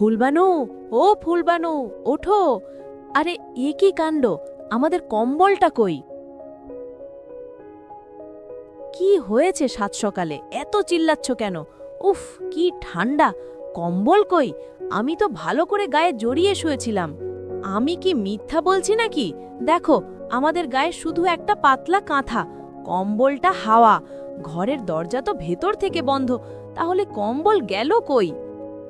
ফুলবানু, ও ফুলবানু, ওঠো। আরে এ কি কাণ্ড, আমাদের কম্বলটা কই? কি হয়েছে সাত সকালে এত চিল্লাচ্ছ কেন? উফ, কি ঠান্ডা! কম্বল কই? আমি তো ভালো করে গায়ে জড়িয়ে শুয়েছিলাম। আমি কি মিথ্যা বলছি নাকি? দেখো, আমাদের গায়ে শুধু একটা পাতলা কাঁথা। কম্বলটা হাওয়া। ঘরের দরজা তো ভেতর থেকে বন্ধ, তাহলে কম্বল গেল কই?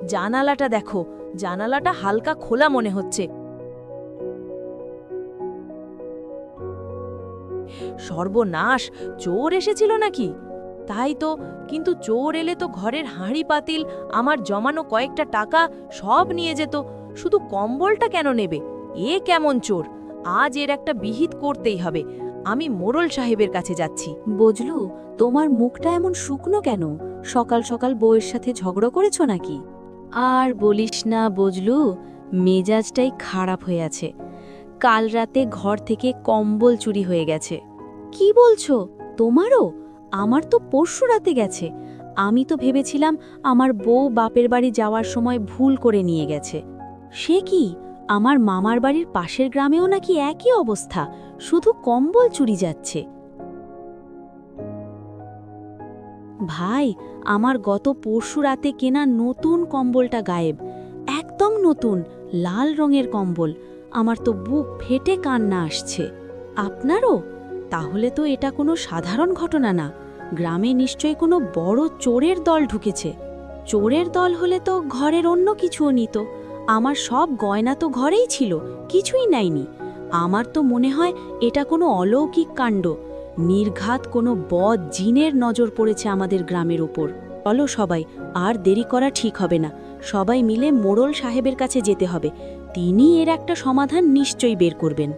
জানালাটা দেখো, জানালাটা হালকা খোলা মনে হচ্ছে। সর্বনাশ, চোর এসেছিল নাকি? তাই তো, কিন্তু চোর এলে তো ঘরের হাঁড়ি পাতিল, আমার জমানো কয়েকটা টাকা সব নিয়ে যেত। শুধু কম্বলটা কেন নেবে? এ কেমন চোর! আজ এর একটা বিহিত করতেই হবে। আমি মোড়ল সাহেবের কাছে যাচ্ছি। বজলু, তোমার মুখটা এমন শুকনো কেন? সকাল সকাল বউয়ের সাথে ঝগড়া করেছো নাকি? আর বলিস না বজলু, মেজাজটাই খারাপ হয়ে আছে। কাল রাতে ঘর থেকে কম্বল চুরি হয়ে গেছে। কি বলছো? তোমারও? আমার তো পরশু রাতে গেছে। আমি তো ভেবেছিলাম আমার বউ বাপের বাড়ি যাওয়ার সময় ভুল করে নিয়ে গেছে। সে কি, আমার মামার বাড়ির পাশের গ্রামেও নাকি একই অবস্থা, শুধু কম্বল চুরি যাচ্ছে। ভাই, আমার গত পরশু রাতে কেনা নতুন কম্বলটা গায়েব। একদম নতুন, লাল রঙের কম্বল। আমার তো বুক ফেটে কান্না আসছে। আপনারও? তাহলে তো এটা কোনো সাধারণ ঘটনা না। গ্রামে নিশ্চয়ই কোনো বড় চোরের দল ঢুকেছে। চোরের দল হলে তো ঘরের অন্য কিছুও নিত। আমার সব গয়না তো ঘরেই ছিল, কিছুই নেয়নি। আমার তো মনে হয় এটা কোনো অলৌকিক কাণ্ড। নির্ঘাত কোনো বদ জিনের নজর পড়েছে আমাদের গ্রামের ওপর। চলো সবাই, আর দেরি করা ঠিক হবে না। সবাই মিলে মোড়ল সাহেবের কাছে যেতে হবে। তিনি এর একটা সমাধান নিশ্চয়ই বের করবেন।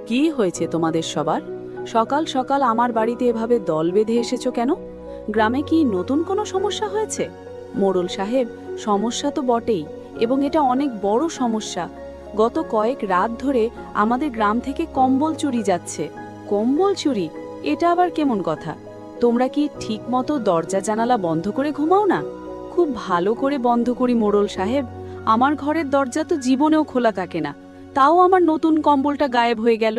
কি হয়েছে তোমাদের সবার? সকাল সকাল আমার বাড়িতে এভাবে দল বেঁধে এসেছো কেন? গ্রামে কি নতুন কোনো সমস্যা হয়েছে? মোড়ল সাহেব, সমস্যা তো বটেই, এবং এটা অনেক বড় সমস্যা। গত কয়েক রাত ধরে আমাদের গ্রাম থেকে কম্বল চুরি যাচ্ছে। কম্বল চুরি? এটা আবার কেমন কথা? তোমরা কি ঠিকমতো দরজা জানালা বন্ধ করে ঘুমাও না? খুব ভালো করে বন্ধ করি মোড়ল সাহেব। আমার ঘরের দরজা তো জীবনেও খোলা থাকে না। তাও আমার নতুন কম্বলটা গায়েব হয়ে গেল।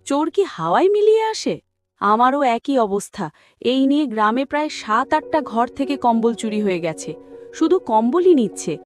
চোর কি হাওয়ায় মিলিয়ে আসে? আমারও একই অবস্থা। এই নিয়ে গ্রামে প্রায় ৭-৮টা ঘর থেকে কম্বল চুরি হয়ে গেছে। শুধু কম্বলই নিচ্ছে,